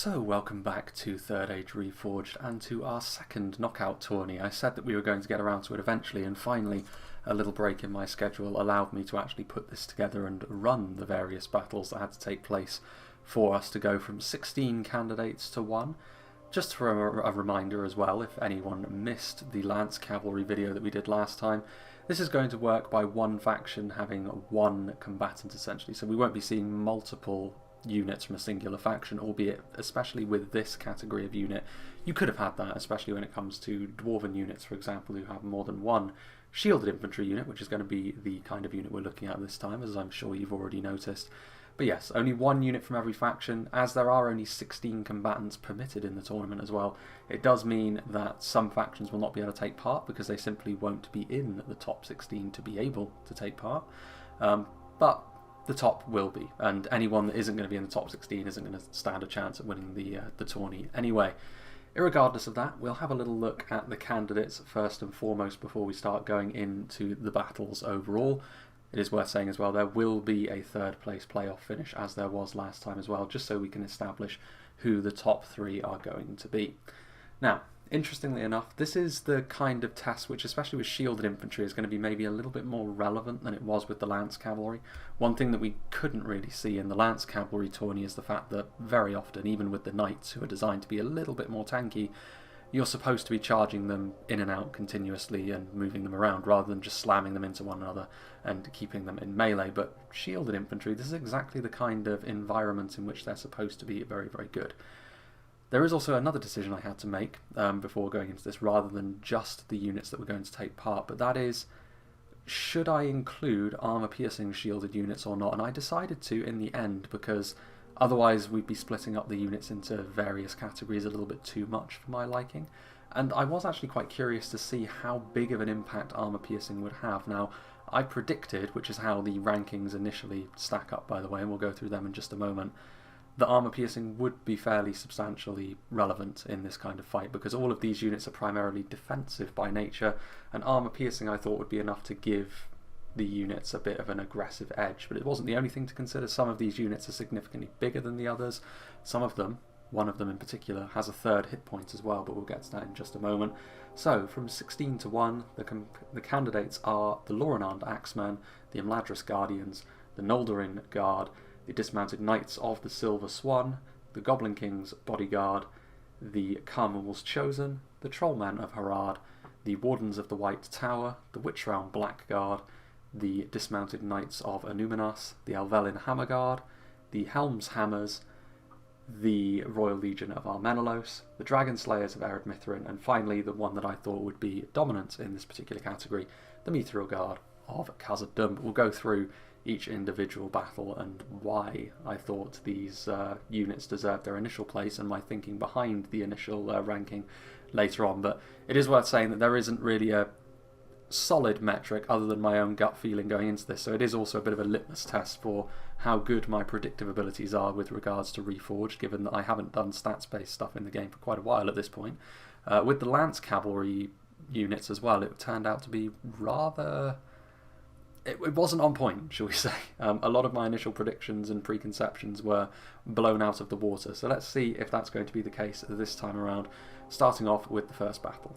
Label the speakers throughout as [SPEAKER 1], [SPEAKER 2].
[SPEAKER 1] So welcome back to Third Age Reforged and to our second knockout tourney. I said that we were going to get around to it eventually, and finally a little break in my schedule allowed me to actually put this together and run the various battles that had to take place for us to go from 16 candidates to 1. Just for a reminder as well, if anyone missed the Lance Cavalry video that we did last time, this is going to work by one faction having one combatant essentially, so we won't be seeing multiple units from a singular faction, albeit especially with this category of unit you could have had that, especially when it comes to dwarven units, for example, who have more than one shielded infantry unit, which is going to be the kind of unit we're looking at this time, as I'm sure you've already noticed. But yes, only one unit from every faction, as there are only 16 combatants permitted in the tournament as well. It does mean that some factions will not be able to take part because they simply won't be in the top 16 to be able to take part. But the top will be, and anyone that isn't going to be in the top 16 isn't going to stand a chance at winning the tourney anyway. Irregardless of that, we'll have a little look at the candidates first and foremost before we start going into the battles overall. It is worth saying as well, there will be a third place playoff finish, as there was last time as well, just so we can establish who the top 3 are going to be. Now, interestingly enough, this is the kind of test which, especially with shielded infantry, is going to be maybe a little bit more relevant than it was with the Lance Cavalry. One thing that we couldn't really see in the Lance Cavalry tourney is the fact that very often, even with the Knights, who are designed to be a little bit more tanky, you're supposed to be charging them in and out continuously and moving them around rather than just slamming them into one another and keeping them in melee. But shielded infantry, this is exactly the kind of environment in which they're supposed to be very, very good. There is also another decision I had to make before going into this, rather than just the units that were going to take part, but that is, should I include armor-piercing shielded units or not? And I decided to in the end, because otherwise we'd be splitting up the units into various categories a little bit too much for my liking. And I was actually quite curious to see how big of an impact armor-piercing would have. Now, I predicted, which is how the rankings initially stack up, by the way, and we'll go through them in just a moment, that armor-piercing would be fairly substantially relevant in this kind of fight, because all of these units are primarily defensive by nature, and armor-piercing I thought would be enough to give the units a bit of an aggressive edge. But it wasn't the only thing to consider. Some of these units are significantly bigger than the others. Some of them, one of them in particular, has a third hit point as well, but we'll get to that in just a moment. So, from 16 to 1, the candidates are the Lorenand Axemen, the Imladris Guardians, the Noldorin Guard, the Dismounted Knights of the Silver Swan, the Goblin King's Bodyguard, the Carmel's Chosen, the Trollmen of Harad, the Wardens of the White Tower, the Witch Realm Blackguard, the Dismounted Knights of Anuminas, the Elvelin Hammer Guard, the Helm's Hammers, the Royal Legion of Armenelos, the Dragon Slayers of Ered Mithrin, and finally the one that I thought would be dominant in this particular category, the Mithril Guard of Khazad-dûm. We'll go through each individual battle and why I thought these units deserved their initial place and my thinking behind the initial ranking later on. But it is worth saying that there isn't really a solid metric other than my own gut feeling going into this, so it is also a bit of a litmus test for how good my predictive abilities are with regards to Reforged, given that I haven't done stats-based stuff in the game for quite a while at this point. With the Lance Cavalry units as well, it turned out to be rather... It wasn't on point, shall we say. A lot of my initial predictions and preconceptions were blown out of the water, so let's see if that's going to be the case this time around, starting off with the first battle.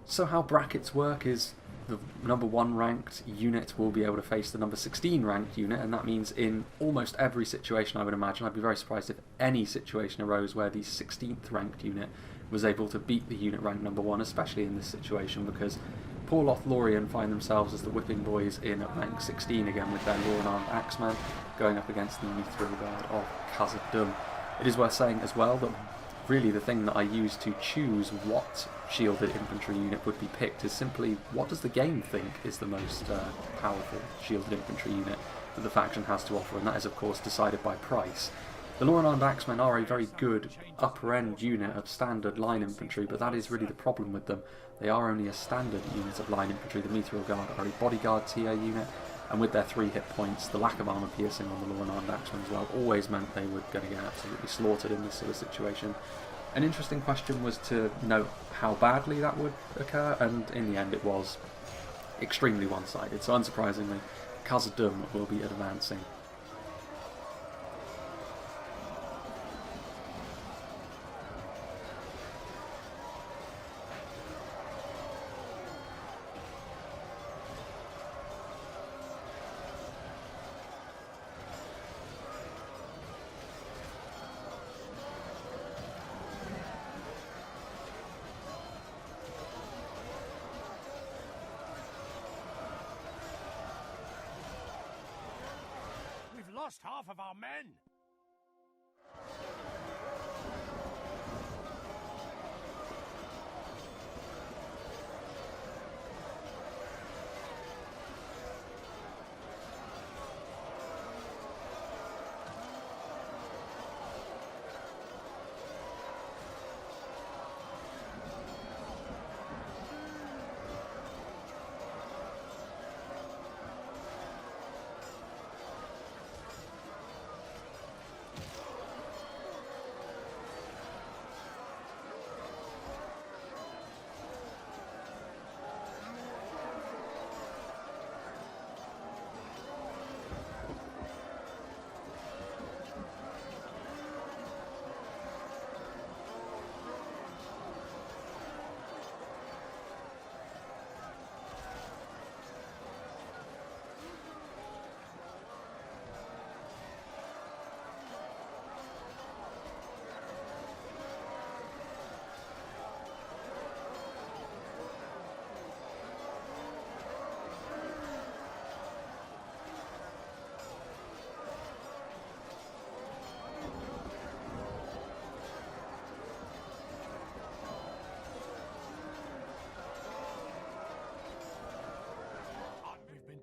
[SPEAKER 1] So how brackets work is the number 1 ranked unit will be able to face the number 16 ranked unit, and that means in almost every situation I would imagine. I'd be very surprised if any situation arose where the 16th ranked unit was able to beat the unit ranked number 1, especially in this situation, because poor Lothlorien find themselves as the whipping boys in rank 16 again with their Lorenand Axemen going up against the Mithril Guard of Khazad-dûm. It is worth saying as well that really the thing that I use to choose what shielded infantry unit would be picked is simply what does the game think is the most powerful shielded infantry unit that the faction has to offer, and that is of course decided by price. The Lorenand Axemen are a very good upper end unit of standard line infantry, but that is really the problem with them. They are only a standard unit of line infantry. The Mithril Guard are a bodyguard tier unit, and with their 3 hit points, the lack of armor piercing on the Lorenand Axemen as well always meant they were going to get absolutely slaughtered in this sort of situation. An interesting question was to note how badly that would occur, and in the end it was extremely one-sided. So unsurprisingly, Khazad-dûm will be advancing.
[SPEAKER 2] lost half of our men.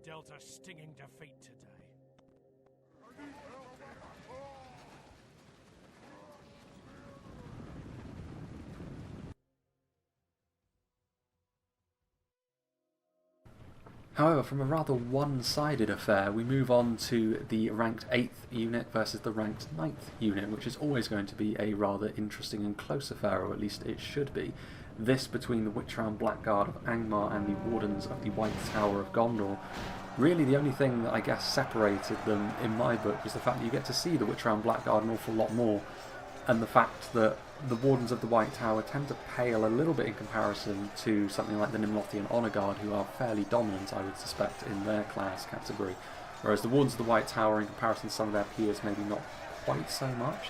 [SPEAKER 2] Dealt a stinging defeat today.
[SPEAKER 1] However, from a rather one-sided affair, we move on to the ranked 8th unit versus the ranked 9th unit, which is always going to be a rather interesting and close affair, or at least it should be. This between the Witchround Blackguard of Angmar and the Wardens of the White Tower of Gondor. Really, the only thing that I guess separated them in my book was the fact that you get to see the Witchround Blackguard an awful lot more, and the fact that the Wardens of the White Tower tend to pale a little bit in comparison to something like the Nimlothian Honour Guard, who are fairly dominant, I would suspect, in their class category. Whereas the Wardens of the White Tower, in comparison to some of their peers, maybe not quite so much.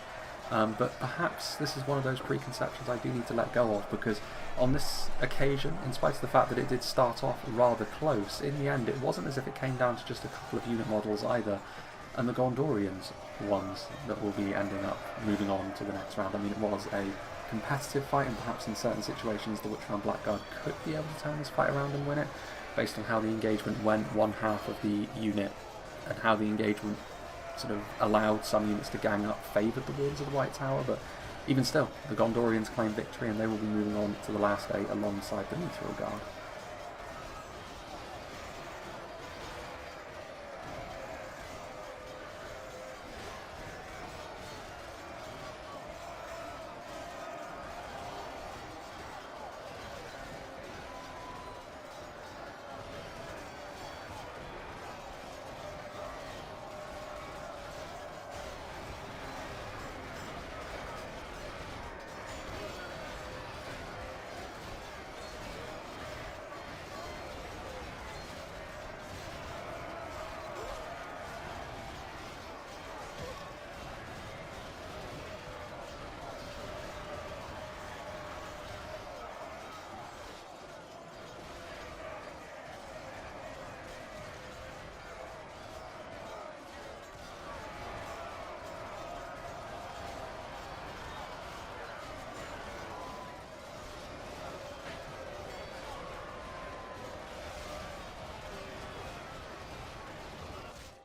[SPEAKER 1] But perhaps this is one of those preconceptions I do need to let go of, because on this occasion, in spite of the fact that it did start off rather close, in the end it wasn't as if it came down to just a couple of unit models either, and the Gondorians ones that will be ending up moving on to the next round. I mean, it was a competitive fight, and perhaps in certain situations the Witchround Blackguard could be able to turn this fight around and win it, based on how the engagement went. One half of the unit and how the engagement sort of allowed some units to gang up favoured the Wardens of the White Tower, but even still, the Gondorians claim victory, and they will be moving on to the last 8 alongside the Mithril Guard.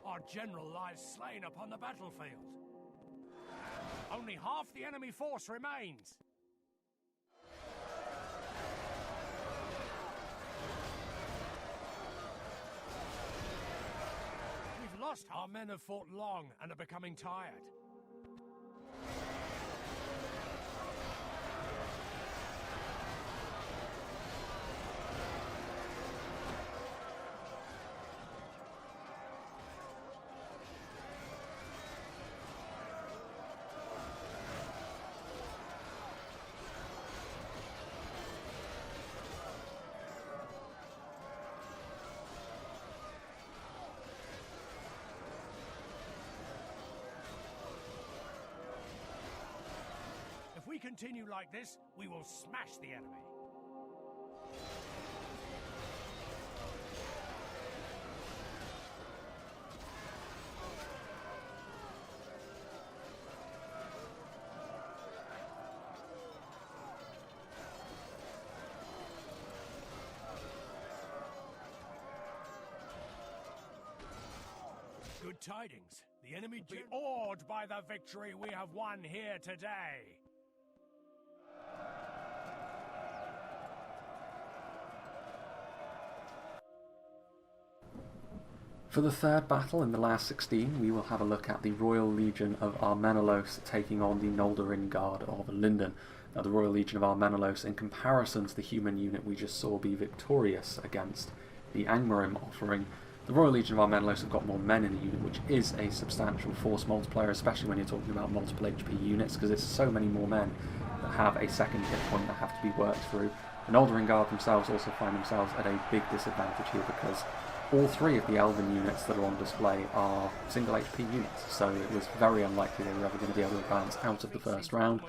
[SPEAKER 2] Our general lies slain upon the battlefield. Only half the enemy force remains. We've lost. Our men have fought long and are becoming tired. If we continue like this, we will smash the enemy. Good tidings. The enemy be awed by the victory we have won here today.
[SPEAKER 1] For the third battle in the last 16, we will have a look at the Royal Legion of Armenelos taking on the Noldorin Guard of Linden. Now, the Royal Legion of Armenelos, in comparison to the human unit we just saw be victorious against the Angmarim offering, the Royal Legion of Armenelos have got more men in the unit, which is a substantial force multiplier, especially when you're talking about multiple HP units, because it's so many more men that have a second hit point that have to be worked through. The Noldorin Guard themselves also find themselves at a big disadvantage here, because all three of the Elven units that are on display are single HP units, so it was very unlikely they were ever going to be able to advance out of the first round.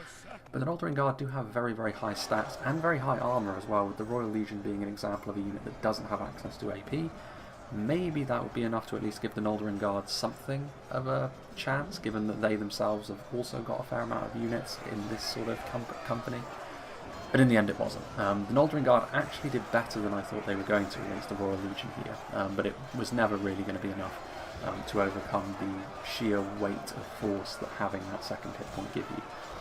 [SPEAKER 1] But the Noldorin Guard do have very, very high stats and very high armour as well, with the Royal Legion being an example of a unit that doesn't have access to AP. Maybe that would be enough to at least give the Noldorin Guard something of a chance, given that they themselves have also got a fair amount of units in this sort of company. But in the end it wasn't. The Noldorin Guard actually did better than I thought they were going to against the Royal Legion here, but it was never really going to be enough to overcome the sheer weight of force that having that second hit point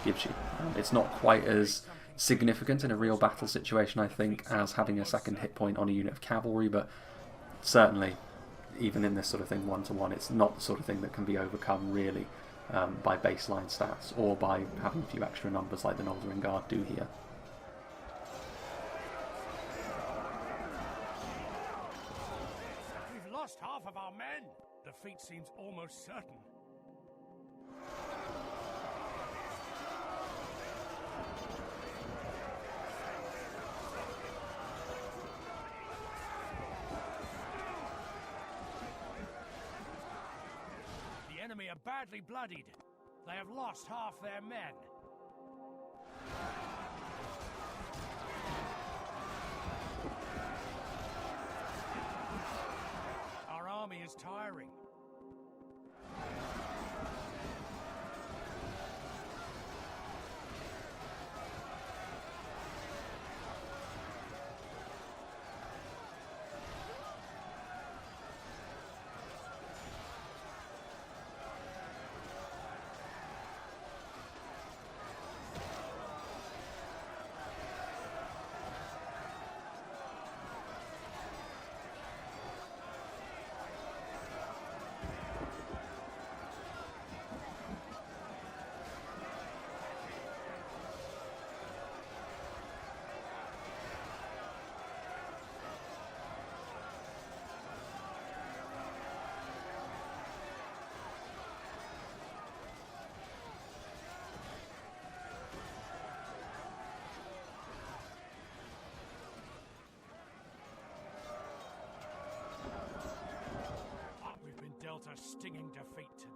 [SPEAKER 1] gives you. It's not quite as significant in a real battle situation, I think, as having a second hit point on a unit of cavalry, but certainly, even in this sort of thing one-to-one, it's not the sort of thing that can be overcome really by baseline stats or by having a few extra numbers like the Noldorin Guard do here.
[SPEAKER 2] We've lost half of our men. Defeat seems almost certain. The enemy are badly bloodied. They have lost half their men. Our army is tiring. Dealt a stinging defeat today.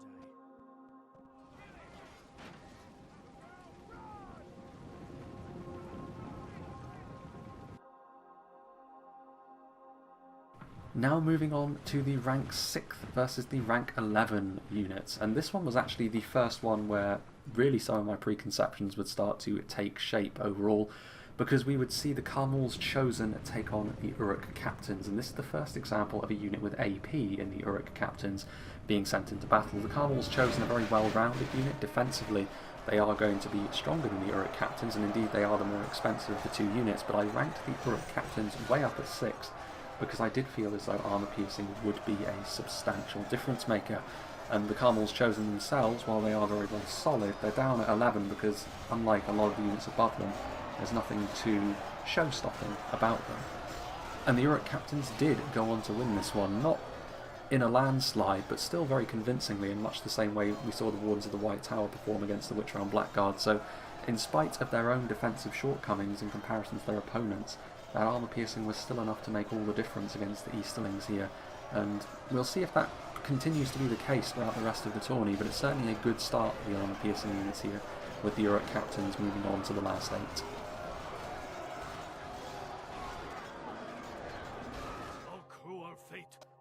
[SPEAKER 1] Now moving on to the rank 6th versus the rank 11 units, and this one was actually the first one where really some of my preconceptions would start to take shape overall, because we would see the Carmel's Chosen take on the Uruk Captains, and this is the first example of a unit with AP in the Uruk Captains being sent into battle. The Carmel's Chosen are a very well-rounded unit. Defensively, they are going to be stronger than the Uruk Captains, and indeed they are the more expensive of the two units, but I ranked the Uruk Captains way up at 6, because I did feel as though armour piercing would be a substantial difference maker. And the Carmel's Chosen themselves, while they are very, very solid, they're down at 11 because, unlike a lot of the units above them, there's nothing too show-stopping about them. And the Uruk Captains did go on to win this one, not in a landslide, but still very convincingly, in much the same way we saw the Wardens of the White Tower perform against the Witchround Blackguard. So, in spite of their own defensive shortcomings in comparison to their opponents, that armour piercing was still enough to make all the difference against the Easterlings here. And we'll see if that continues to be the case throughout the rest of the tourney, but it's certainly a good start for the armour piercing units here, with the Uruk Captains moving on to the last 8.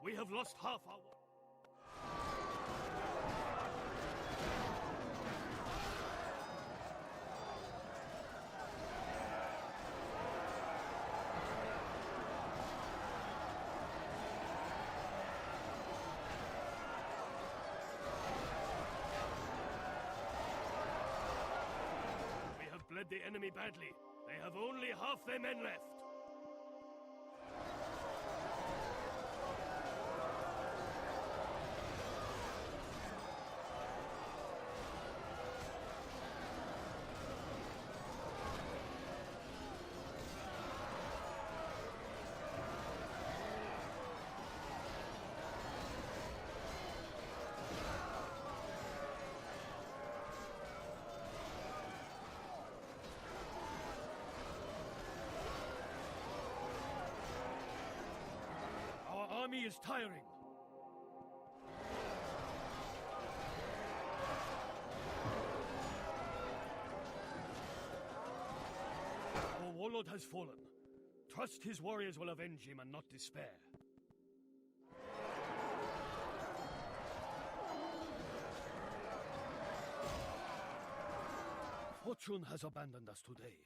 [SPEAKER 2] We have lost half our... outnumbered the enemy badly. They have only half their men left. Our army is tiring. Our warlord has fallen. Trust his warriors will avenge him and not despair. Fortune has abandoned us today.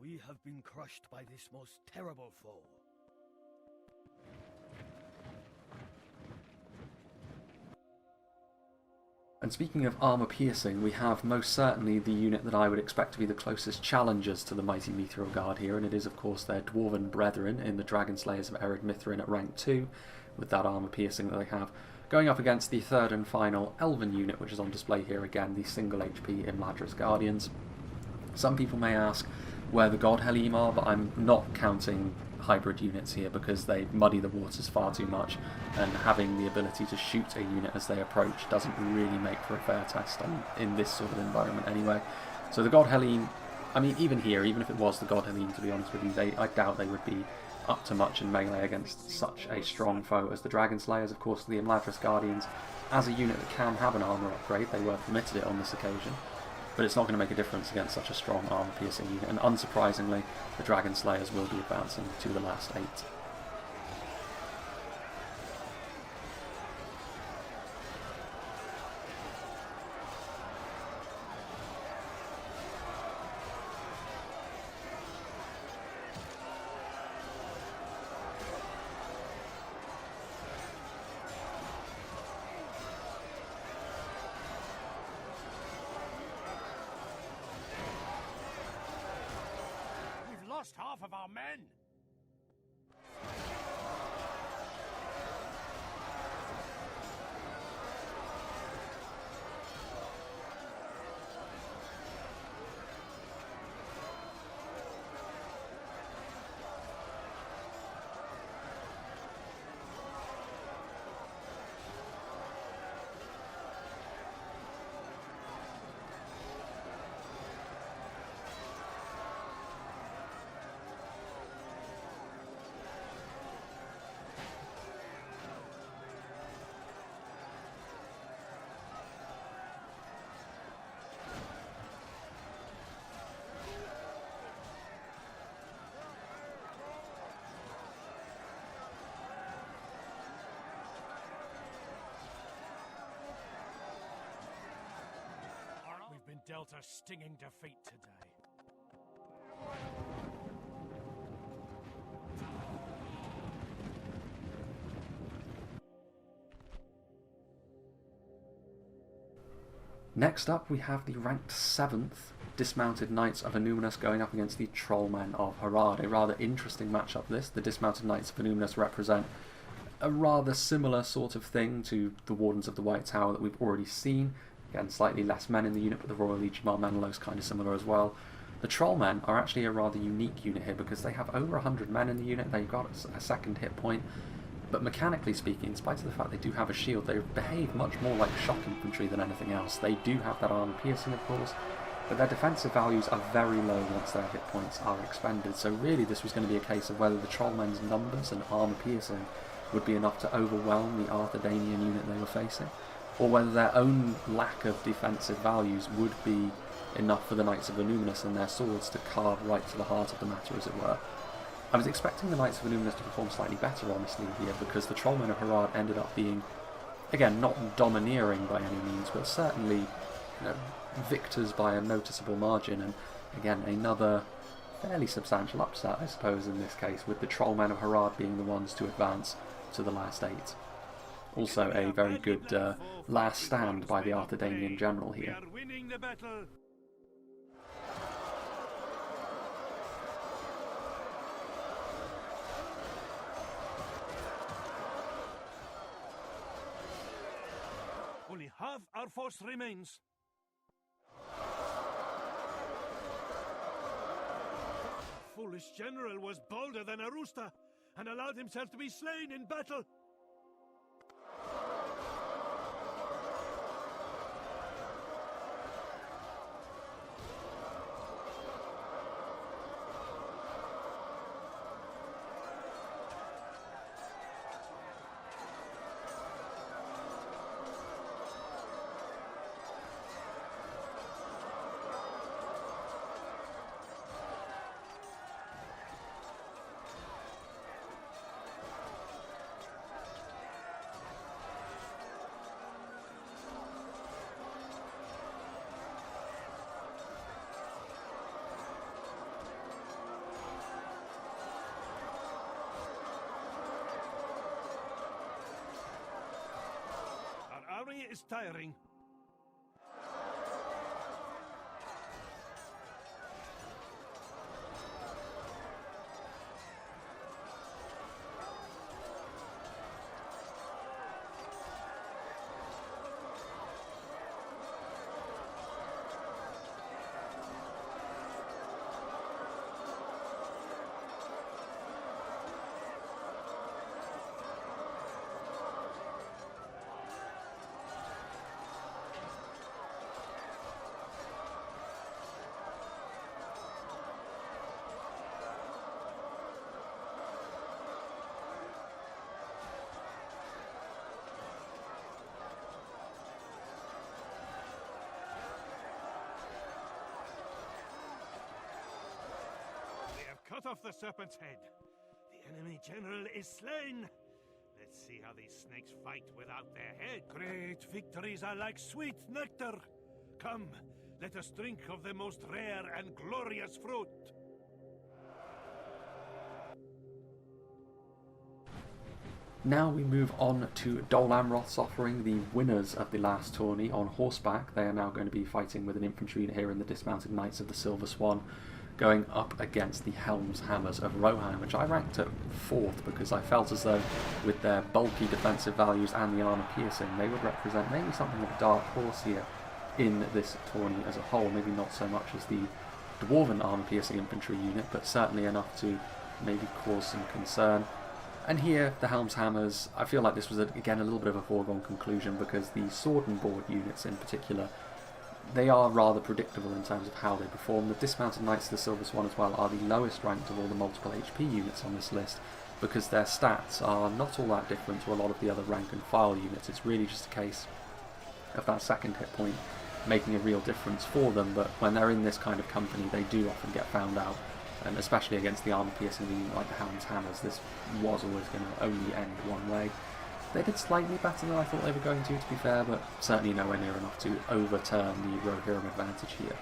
[SPEAKER 2] We have been crushed by this most terrible foe.
[SPEAKER 1] And speaking of armour piercing, we have most certainly the unit that I would expect to be the closest challengers to the mighty Meteor Guard here, and it is of course their Dwarven brethren in the Dragon Slayers of Ered Mithrin at rank 2, with that armour piercing that they have, going up against the third and final Elven unit, which is on display here again, the single HP Imladris Guardians. Some people may ask where the God Helym are, but I'm not counting hybrid units here because they muddy the waters far too much, and having the ability to shoot a unit as they approach doesn't really make for a fair test in this sort of environment anyway. So the God Helym, I mean, even here, even if it was the God Helym, to be honest with you, I doubt they would be up to much in melee against such a strong foe as the Dragon Slayers. Of course, the Imladris Guardians, as a unit that can have an armour upgrade, they were permitted it on this occasion, but it's not going to make a difference against such a strong armour-piercing unit, and unsurprisingly, the Dragon Slayers will be advancing to the last 8.
[SPEAKER 2] Lost half of our men. We've been dealt a stinging defeat today.
[SPEAKER 1] Next up we have the ranked 7th Dismounted Knights of Annúminas going up against the Trollmen of Harad. A rather interesting matchup this. The Dismounted Knights of Annúminas represent a rather similar sort of thing to the Wardens of the White Tower that we've already seen. Again, slightly less men in the unit, but the Royal Legion Marmenelos kind of similar as well. The Trollmen are actually a rather unique unit here because they have over 100 men in the unit. They've got a second hit point, but mechanically speaking, in spite of the fact they do have a shield, they behave much more like shock infantry than anything else. They do have that armour piercing, of course, but their defensive values are very low once their hit points are expended. So really this was going to be a case of whether the Trollmen's numbers and armour piercing would be enough to overwhelm the Arthedanian unit they were facing, or whether their own lack of defensive values would be enough for the Knights of Annúminas and their swords to carve right to the heart of the matter, as it were. I was expecting the Knights of Annúminas to perform slightly better, honestly, here, because the Trollmen of Harad ended up being, again, not domineering by any means, but certainly, victors by a noticeable margin, and again, another fairly substantial upset, I suppose, in this case, with the Trollmen of Harad being the ones to advance to the last 8. Also a very good last stand by the Arthedanian general here.
[SPEAKER 2] Half our force remains. The foolish general was bolder than a rooster and allowed himself to be slain in battle. Our army is tiring. Cut off the serpent's head. The enemy general is slain. Let's see how these snakes fight without their head. Great victories are like sweet nectar. Come, let us drink of the most rare and glorious fruit.
[SPEAKER 1] Now we move on to Dol Amroth's offering, the winners of the last tourney on horseback. They are now going to be fighting with an infantry unit here in the Dismounted Knights of the Silver Swan, going up against the Helm's Hammers of Rohan, which I ranked at 4th because I felt as though with their bulky defensive values and the armour piercing, they would represent maybe something of a dark horse here in this tourney as a whole. Maybe not so much as the Dwarven armour piercing infantry unit, but certainly enough to maybe cause some concern. And here, the Helm's Hammers, I feel like this was, again, a little bit of a foregone conclusion because the sword and board units in particular, they are rather predictable in terms of how they perform. The Dismounted Knights of the Silver Swan as well are the lowest ranked of all the multiple HP units on this list because their stats are not all that different to a lot of the other rank and file units. It's really just a case of that second hit point making a real difference for them, but when they're in this kind of company they do often get found out, and especially against the armour piercing unit like the Helm's Hammers, this was always going to only end one way. They did slightly better than I thought they were going to be fair, but certainly nowhere near enough to overturn the Rohirrim advantage here.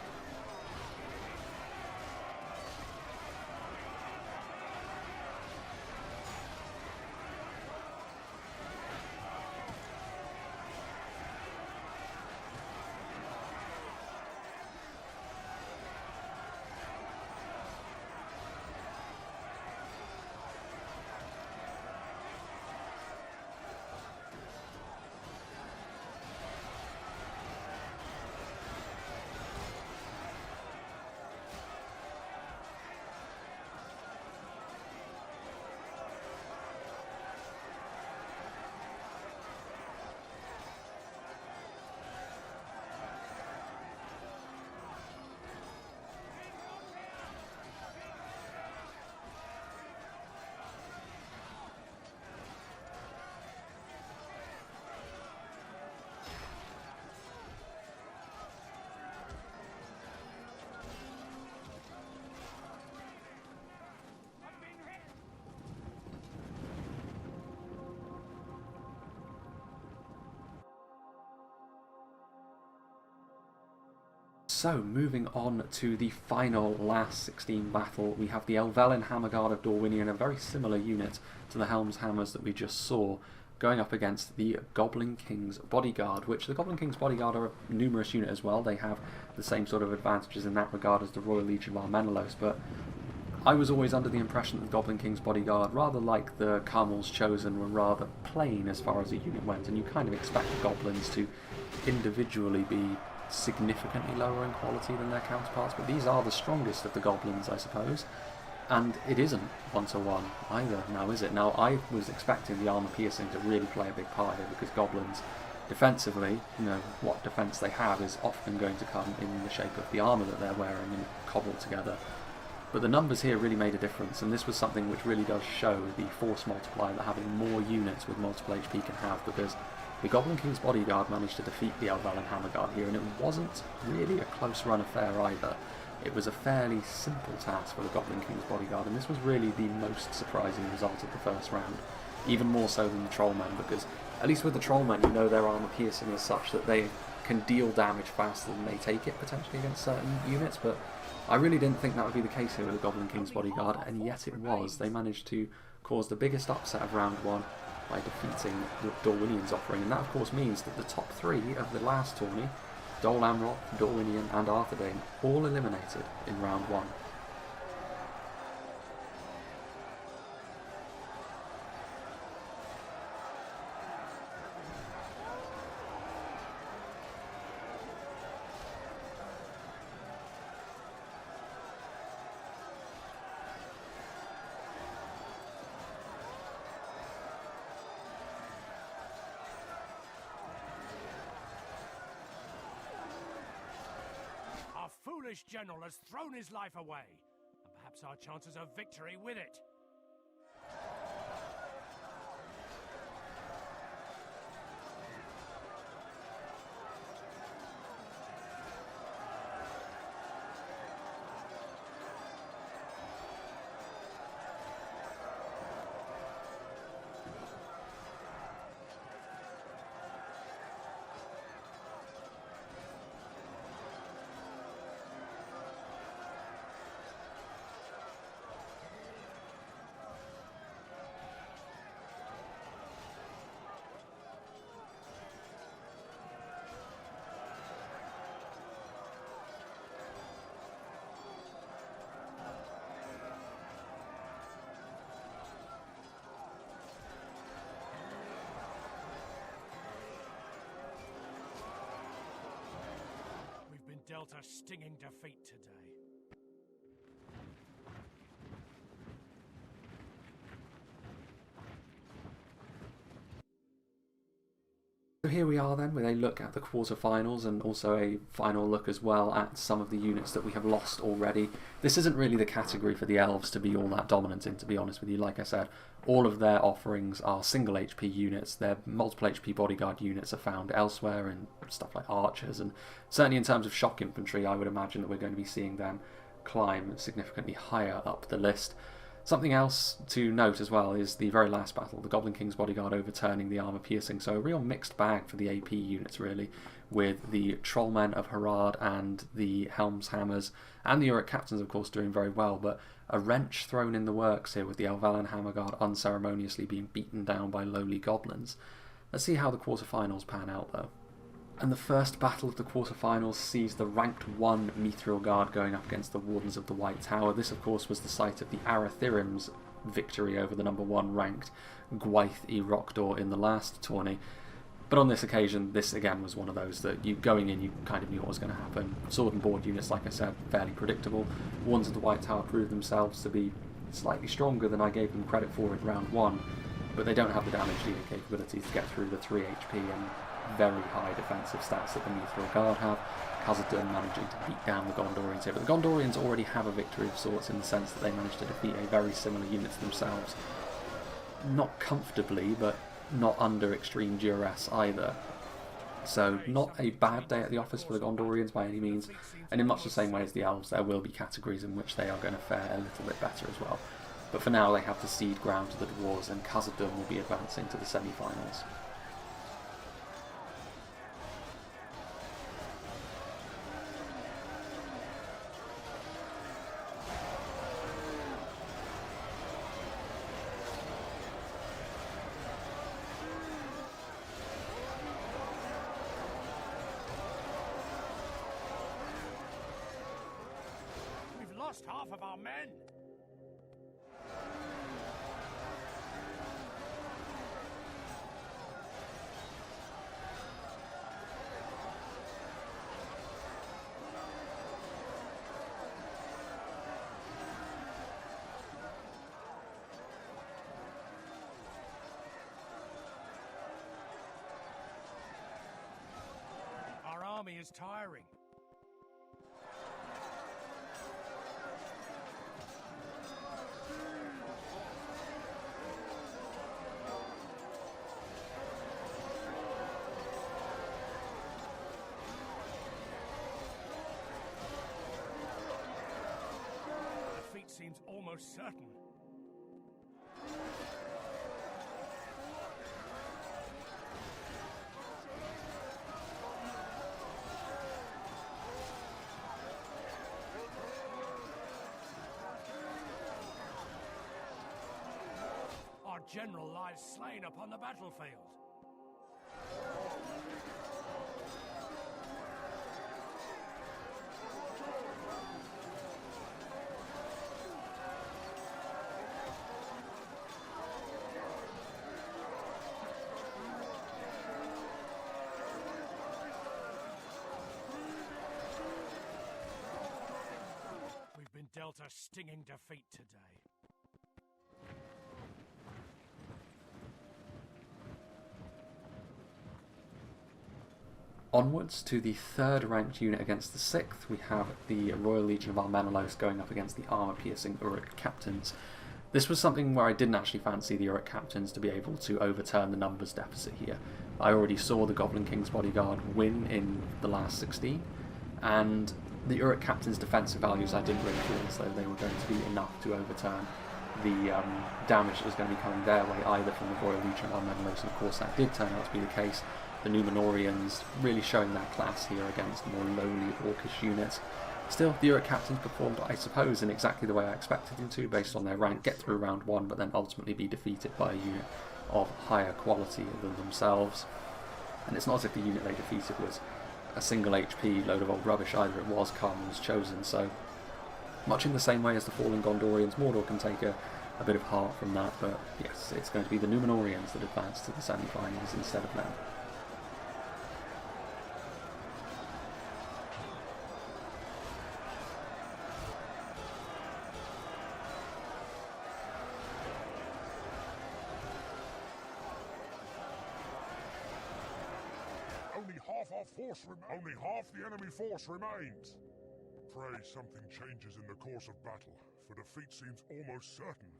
[SPEAKER 1] So, moving on to the final last 16 battle, we have the Elvelyn Hammerguard of Dorwinion, a very similar unit to the Helm's Hammers that we just saw, going up against the Goblin King's Bodyguard, which the Goblin King's Bodyguard are a numerous unit as well. They have the same sort of advantages in that regard as the Royal Legion of Armenelos, but I was always under the impression that the Goblin King's Bodyguard, rather like the Carmel's Chosen, were rather plain as far as a unit went, and you kind of expect the Goblins to individually be significantly lower in quality than their counterparts, but these are the strongest of the Goblins, I suppose. And it isn't 1-to-1 either now, is it? Now, I was expecting the armour piercing to really play a big part here, because Goblins, defensively, you know, what defence they have is often going to come in the shape of the armour that they're wearing and cobbled together. But the numbers here really made a difference, and this was something which really does show the force multiplier that having more units with multiple HP can have, because the Goblin King's Bodyguard managed to defeat the Elval and Hammerguard here, and it wasn't really a close run affair either. It was a fairly simple task for the Goblin King's Bodyguard, and this was really the most surprising result of the first round, even more so than the Trollmen, because at least with the Trollmen, you know their armour piercing is such that they can deal damage faster than they take it, potentially, against certain units, but I really didn't think that would be the case here with the Goblin King's Bodyguard, and yet it was. They managed to cause the biggest upset of round one by defeating the Dorwinian's offering, and that of course means that the top three of the last tourney, Dol Amroth, Dorwinian and Arthedain, all eliminated in round one.
[SPEAKER 2] Foolish general has thrown his life away, and perhaps our chances of victory with it. Dealt a stinging defeat today.
[SPEAKER 1] So here we are then with a look at the quarterfinals and also a final look as well at some of the units that we have lost already. This isn't really the category for the elves to be all that dominant in, to be honest with you. Like I said, all of their offerings are single HP units. Their multiple HP bodyguard units are found elsewhere in stuff like archers, and certainly in terms of shock infantry I would imagine that we're going to be seeing them climb significantly higher up the list. Something else to note as well is the very last battle, the Goblin King's Bodyguard overturning the armour piercing, so a real mixed bag for the AP units really, with the Trollmen of Harad and the Helm's Hammers, and the Uruk Captains of course doing very well, but a wrench thrown in the works here with the Elval and Hammerguard unceremoniously being beaten down by lowly goblins. Let's see how the quarterfinals pan out though. And the first battle of the quarterfinals sees the ranked 1 Mithril Guard going up against the Wardens of the White Tower. This of course was the site of the Arathirim's victory over the number 1 ranked Gwaith y Rokdor in the last tourney. But on this occasion, this again was one of those that you going in, you kind of knew what was going to happen. Sword and board units, like I said, fairly predictable. Wardens of the White Tower proved themselves to be slightly stronger than I gave them credit for in round 1, but they don't have the damage dealing capabilities to get through the 3 HP and very high defensive stats that the Mithril Guard have. Khazad-dûm managing to beat down the Gondorians here, but the Gondorians already have a victory of sorts in the sense that they managed to defeat a very similar unit to themselves. Not comfortably, but not under extreme duress either. So not a bad day at the office for the Gondorians by any means, and in much the same way as the Elves, there will be categories in which they are going to fare a little bit better as well. But for now they have to cede ground to the Dwarves, and Khazad-dûm will be advancing to the semi-finals.
[SPEAKER 2] Lost half of our men. is tiring. Defeat seems almost certain. Our general lies slain upon the battlefield. We've been dealt a stinging defeat today.
[SPEAKER 1] Onwards to the third ranked unit against the sixth, we have the Royal Legion of Armenelos going up against the armour-piercing Uruk captains. This was something where I didn't actually fancy the Uruk captains to be able to overturn the numbers deficit here. I already saw the Goblin King's Bodyguard win in the last 16, and the Uruk captains' defensive values I didn't really feel as though they were going to be enough to overturn the damage that was going to be coming their way, either from the Royal Legion of Armenelos, and of course that did turn out to be the case. The Numenorians really showing their class here against more lowly Orcish units. Still, the Uruk captains performed, I suppose, in exactly the way I expected them to, based on their rank, get through round one, but then ultimately be defeated by a unit of higher quality than themselves. And it's not as if the unit they defeated was a single HP load of old rubbish either. It was Carmen's chosen, so much in the same way as the fallen Gondorians, Mordor can take a bit of heart from that, but yes, it's going to be the Numenorians that advance to the semi-finals instead of them.
[SPEAKER 3] Only half the enemy force remains. Pray something changes in the course of battle, for defeat seems almost certain.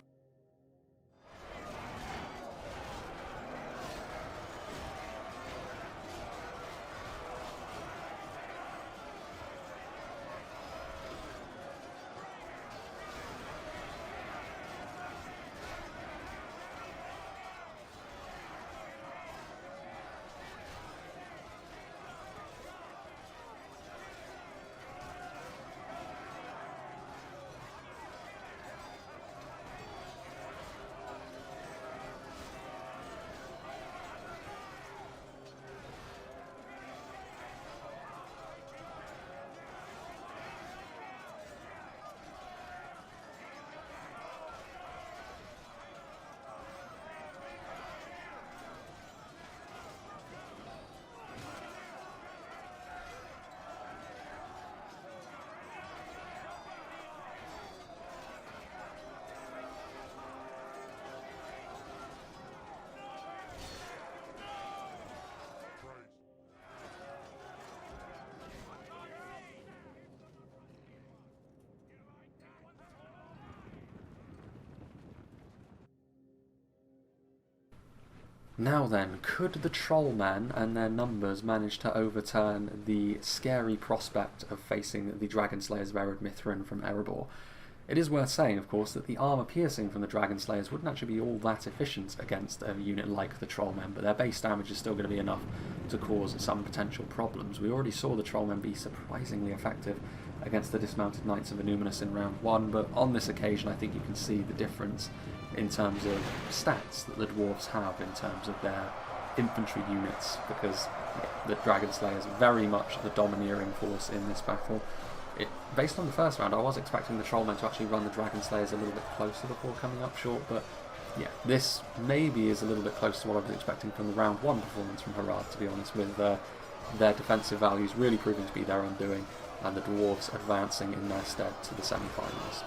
[SPEAKER 1] Now then, could the Trollmen and their numbers manage to overturn the scary prospect of facing the Dragon Slayers of Ered Mithrin from Erebor? It is worth saying, of course, that the armour piercing from the Dragon Slayers wouldn't actually be all that efficient against a unit like the Trollmen, but their base damage is still going to be enough to cause some potential problems. We already saw the Trollmen be surprisingly effective against the Dismounted Knights of Innuminus in round one, but on this occasion I think you can see the difference in terms of stats that the dwarves have in terms of their infantry units, because the Dragon Slayers are very much the domineering force in this battle. Based on the first round, I was expecting the Trollmen to actually run the Dragon Slayers a little bit closer before coming up short, but yeah, this maybe is a little bit close to what I was expecting from the round one performance from Harad, to be honest, with their defensive values really proving to be their undoing, and the dwarves advancing in their stead to the semi-finals.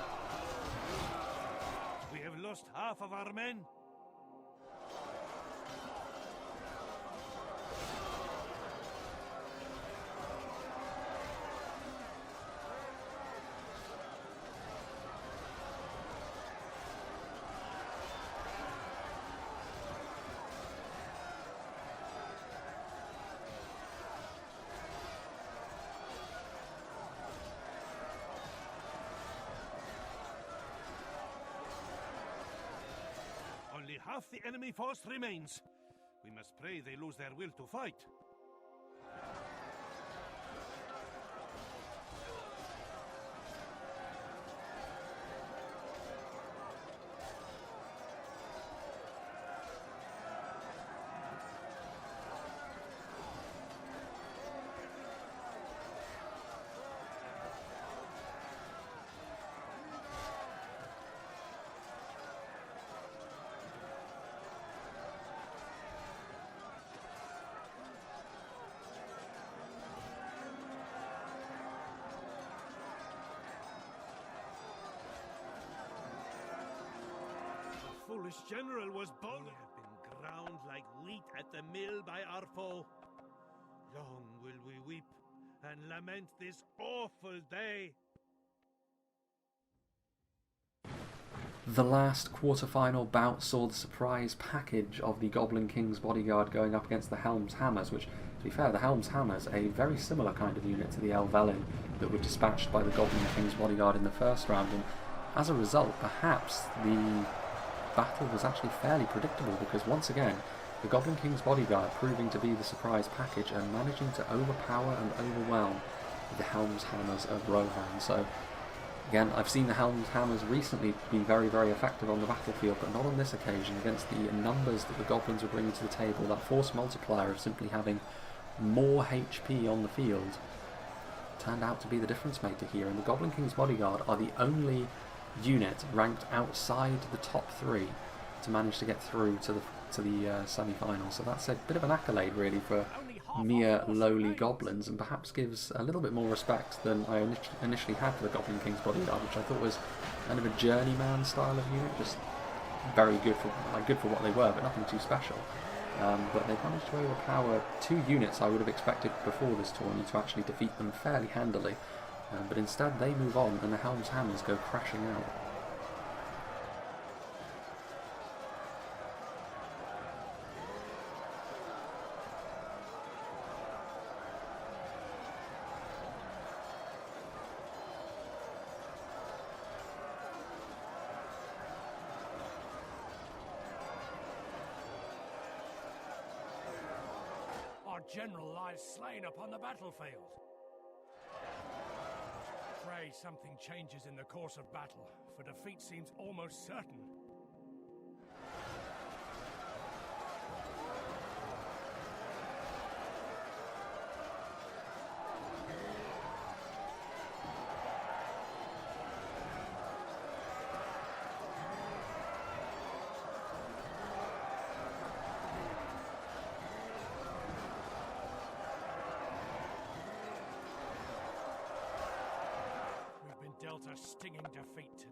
[SPEAKER 2] We have lost half of our men. half the enemy force remains. We must pray they lose their will to fight. Foolish general was bold. We have been ground like wheat at the mill by our foe. Long will we weep and lament this awful day.
[SPEAKER 1] The last quarter-final bout saw the surprise package of the Goblin King's bodyguard going up against the Helm's Hammers, which, to be fair, the Helm's Hammers, a very similar kind of unit to the Elvelin that were dispatched by the Goblin King's bodyguard in the first round, and as a result, perhaps the battle was actually fairly predictable, because once again the Goblin King's bodyguard proving to be the surprise package and managing to overpower and overwhelm the Helm's Hammers of Rohan. So again, I've seen the Helm's Hammers recently be very, very effective on the battlefield, but not on this occasion. Against the numbers that the Goblins were bringing to the table, that force multiplier of simply having more HP on the field turned out to be the difference maker here, and the Goblin King's bodyguard are the only unit ranked outside the top 3 to manage to get through to the semi-final. So that's a bit of an accolade really for mere lowly goblins, and perhaps gives a little bit more respect than I initially had for the Goblin King's bodyguard, which I thought was kind of a journeyman style of unit, just very good for what they were, but nothing too special. But they've managed to overpower 2 units I would have expected before this tourney to actually defeat them fairly handily. But instead they move on and the Helm's Hammers go crashing out.
[SPEAKER 4] Our general lies slain upon the battlefield. Pray something changes in the course of battle, for defeat seems almost certain. Dealt a stinging defeat today.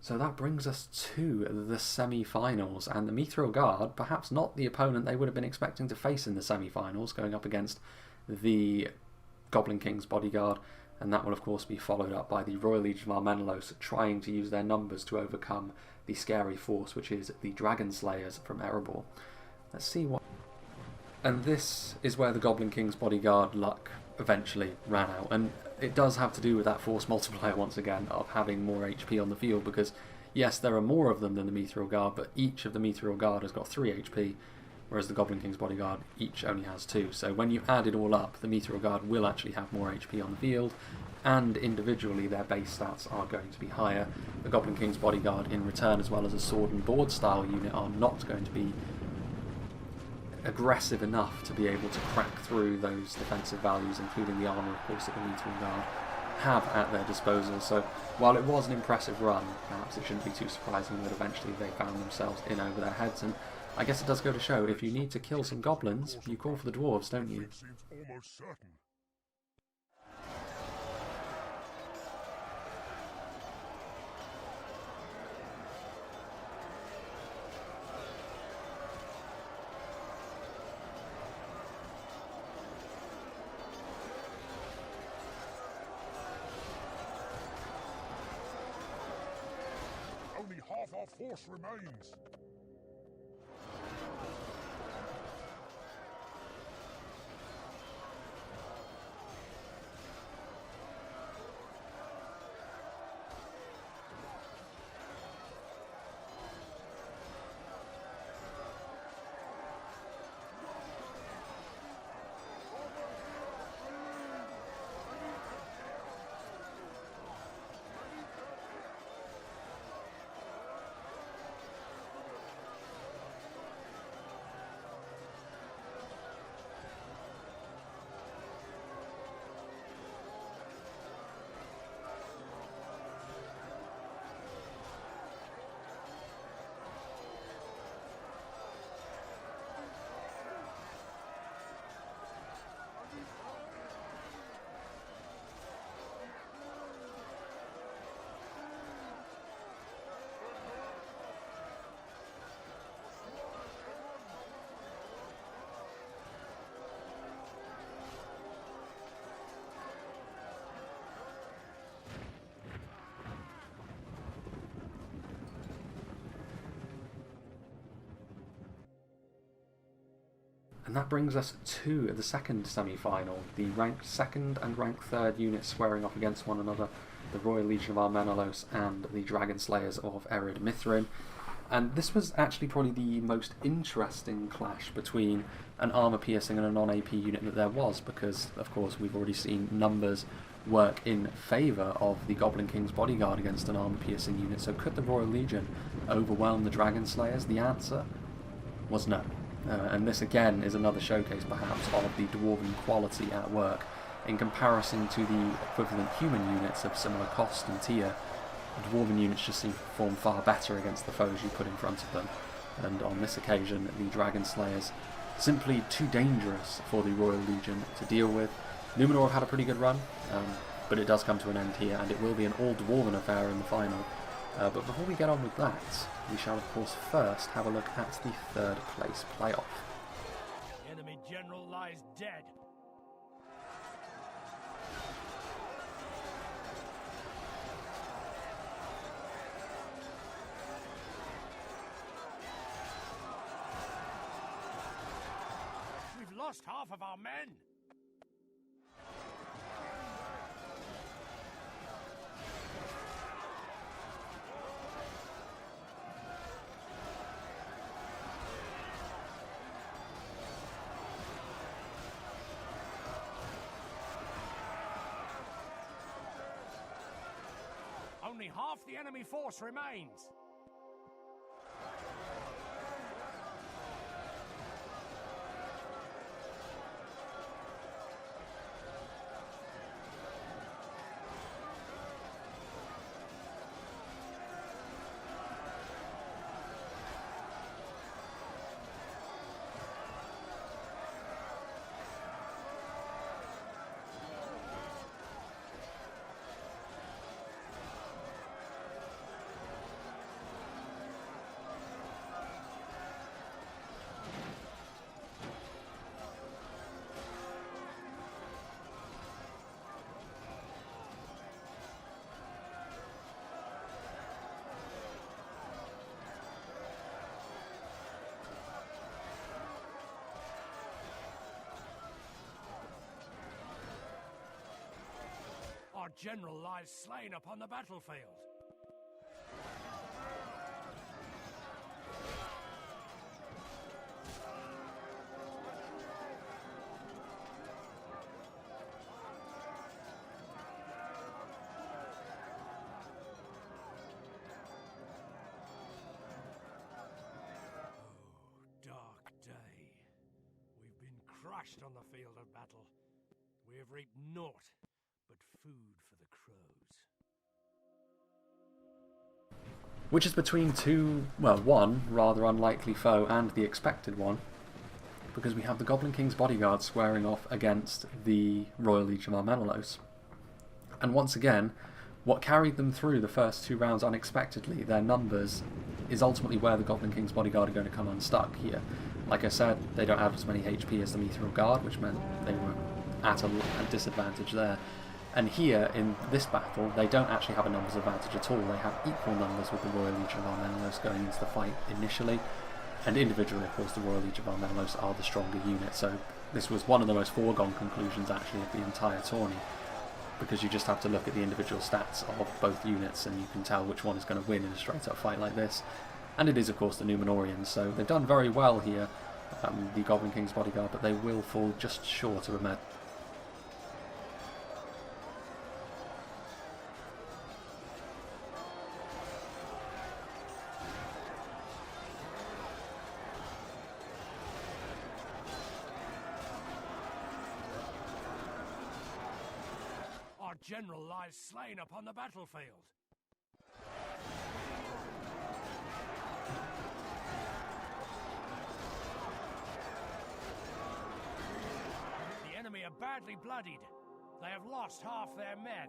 [SPEAKER 1] So that brings us to the semi-finals, and the Mithril Guard, perhaps not the opponent they would have been expecting to face in the semi-finals, going up against the Goblin King's bodyguard, and that will of course be followed up by the Royal Legion of Armenelos trying to use their numbers to overcome the scary force, which is the Dragon Slayers from Erebor. Let's see what... And this is where the Goblin King's bodyguard luck eventually ran out, and it does have to do with that force multiplier once again of having more HP on the field, because yes, there are more of them than the Mithril Guard, but each of the Mithril Guard has got 3 HP, whereas the Goblin King's bodyguard each only has 2. So when you add it all up, the Mithril Guard will actually have more HP on the field, and individually their base stats are going to be higher. The Goblin King's bodyguard in return, as well as a sword and board style unit, are not going to be aggressive enough to be able to crack through those defensive values, including the armour, of course, that the Mithril Guard have at their disposal. So while it was an impressive run, perhaps it shouldn't be too surprising that eventually they found themselves in over their heads. And I guess it does go to show, if you need to kill some goblins, you call for the dwarves, don't you?
[SPEAKER 3] Seems almost certain. Only half our force remains.
[SPEAKER 1] And that brings us to the second semi-final, the ranked second and ranked third units squaring off against one another, the Royal Legion of Armenelos and the Dragon Slayers of Ered Mithrin. And this was actually probably the most interesting clash between an armour-piercing and a non-AP unit that there was, because, of course, we've already seen numbers work in favour of the Goblin King's Bodyguard against an armour-piercing unit. So could the Royal Legion overwhelm the Dragon Slayers? The answer was no. And this again is another showcase perhaps of the Dwarven quality at work. In comparison to the equivalent human units of similar cost and tier, Dwarven units just seem to perform far better against the foes you put in front of them. And on this occasion, the Dragon Slayers simply too dangerous for the Royal Legion to deal with. Numenor have had a pretty good run, but it does come to an end here, and it will be an all-Dwarven affair in the final. But before we get on with that, we shall of course first have a look at the third place playoff.
[SPEAKER 4] The enemy general lies dead. We've lost half of our men. Only half the enemy force remains. Our general lies slain upon the battlefield. Oh, dark day. We've been crushed on the field of battle. We have reaped naught but food for the crows.
[SPEAKER 1] Which is between one rather unlikely foe and the expected one, because we have the Goblin King's Bodyguard squaring off against the Royal Legion of Armenelos. And once again, what carried them through the first two rounds unexpectedly, their numbers, is ultimately where the Goblin King's Bodyguard are going to come unstuck here. Like I said, they don't have as many HP as the Mithril Guard, which meant they were at a disadvantage there. And here, in this battle, they don't actually have a numbers advantage at all. They have equal numbers with the Royal Legion of Armenelos going into the fight initially. And individually, of course, the Royal Legion of Armenelos are the stronger unit. So this was one of the most foregone conclusions, actually, of the entire tourney. Because you just have to look at the individual stats of both units and you can tell which one is going to win in a straight-up fight like this. And it is, of course, the Numenorians. So they've done very well here, the Goblin King's Bodyguard, but they will fall just short of a medal.
[SPEAKER 4] Our general lies slain upon the battlefield. The enemy are badly bloodied. They have lost half their men.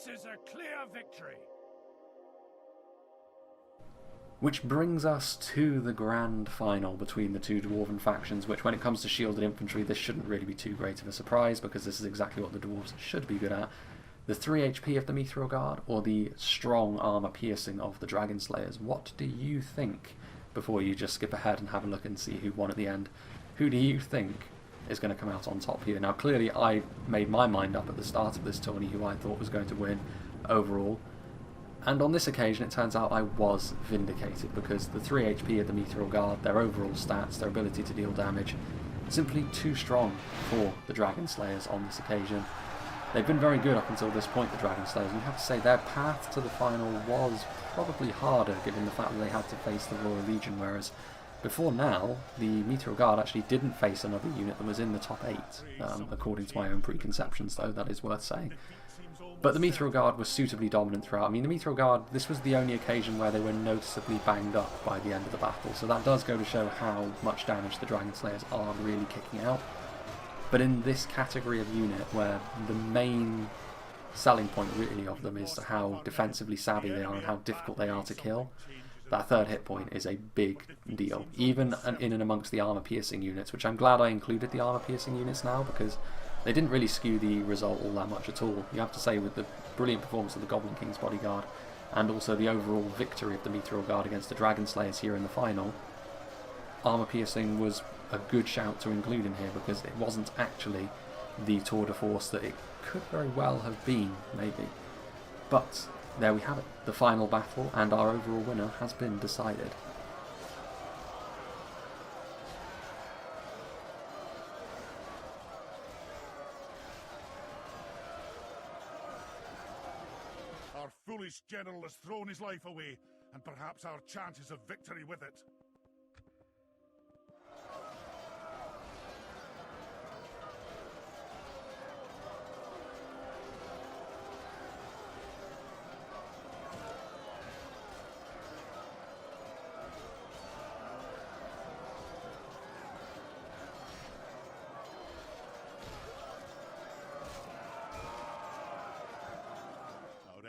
[SPEAKER 2] This is a clear victory.
[SPEAKER 1] Which brings us to the grand final between the two dwarven factions, which when it comes to shielded infantry, this shouldn't really be too great of a surprise, because this is exactly what the dwarves should be good at. The 3 HP of the Mithril Guard, or the strong armour piercing of the Dragon Slayers. What do you think, before you just skip ahead and have a look and see who won at the end? Who do you think is going to come out on top here? Now clearly I made my mind up at the start of this tourney who I thought was going to win overall. And on this occasion it turns out I was vindicated, because the 3 HP of the Mithril Guard, their overall stats, their ability to deal damage, simply too strong for the Dragon Slayers on this occasion. They've been very good up until this point, the Dragon Slayers. You have to say their path to the final was probably harder, given the fact that they had to face the Royal Legion, whereas before now, the Mithril Guard actually didn't face another unit that was in the top 8, according to my own preconceptions though, that is worth saying. But the Mithril Guard was suitably dominant throughout. I mean, the Mithril Guard, this was the only occasion where they were noticeably banged up by the end of the battle, so that does go to show how much damage the Dragon Slayers are really kicking out. But in this category of unit, where the main selling point really of them is how defensively savvy they are and how difficult they are to kill, that third hit point is a big deal. Even in and amongst the armour piercing units, which I'm glad I included the armour piercing units now, because they didn't really skew the result all that much at all. You have to say, with the brilliant performance of the Goblin King's Bodyguard, and also the overall victory of the Mithril Guard against the Dragon Slayers here in the final, armour piercing was a good shout to include in here, because it wasn't actually the tour de force that it could very well have been, maybe. But there we have it, the final battle, and our overall winner has been decided.
[SPEAKER 3] Our foolish general has thrown his life away, and perhaps our chances of victory with it.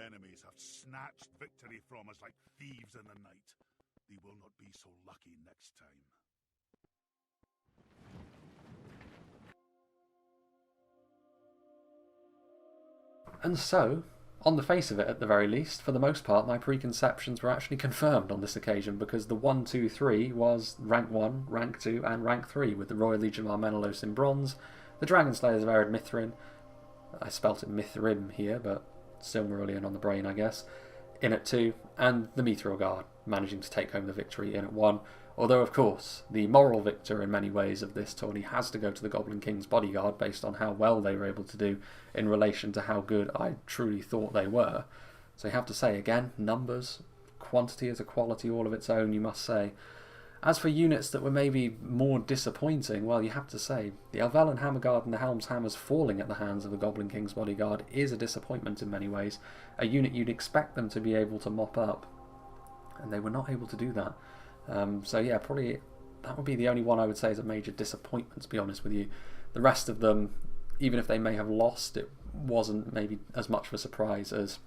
[SPEAKER 3] Enemies have snatched victory from us like thieves in the night. They will not be so lucky next time.
[SPEAKER 1] And so, on the face of it at the very least, for the most part my preconceptions were actually confirmed on this occasion, because the 1, 2, 3 was rank 1, rank 2 and rank 3, with the Royal Legion of Armenelos in bronze, the Dragon Slayers of Ered Mithrin, I spelt it Mithrim here, but Silmarillion on the brain I guess, in at 2, and the Mithril Guard managing to take home the victory in at 1. Although of course the moral victor in many ways of this tourney has to go to the Goblin King's Bodyguard, based on how well they were able to do in relation to how good I truly thought they were. So you have to say again, numbers, quantity is a quality all of its own, you must say. As for units that were maybe more disappointing, well, you have to say, the Elvellyn Hammerguard and the Helm's Hammers falling at the hands of the Goblin King's Bodyguard is a disappointment in many ways. A unit you'd expect them to be able to mop up, and they were not able to do that. So yeah, probably that would be the only one I would say is a major disappointment, to be honest with you. The rest of them, even if they may have lost, it wasn't maybe as much of a surprise as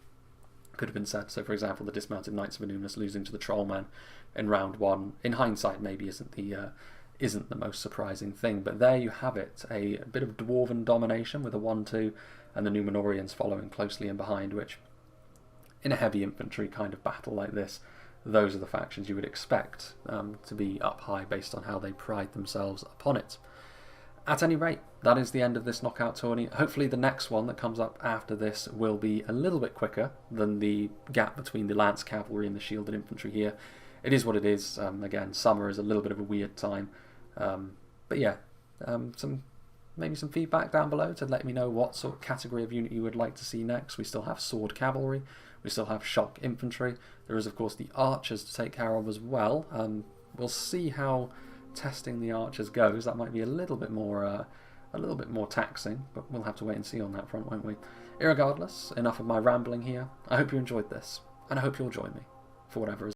[SPEAKER 1] could have been said. So for example, the Dismounted Knights of Anunus losing to the Trollman in round 1, in hindsight maybe isn't the most surprising thing, but there you have it, a bit of dwarven domination with a 1-2, and the Numenorians following closely in behind, which in a heavy infantry kind of battle like this, those are the factions you would expect to be up high based on how they pride themselves upon it. At any rate, that is the end of this knockout tourney. Hopefully the next one that comes up after this will be a little bit quicker than the gap between the Lance Cavalry and the Shielded Infantry here. It is what it is. Again, summer is a little bit of a weird time. But yeah, maybe some feedback down below to let me know what sort of category of unit you would like to see next. We still have Sword Cavalry, we still have Shock Infantry. There is of course the Archers to take care of as well. We'll see how testing the Archers goes. That might be a little bit more taxing, but we'll have to wait and see on that front, won't we? Irregardless, enough of my rambling here. I hope you enjoyed this, and I hope you'll join me for whatever is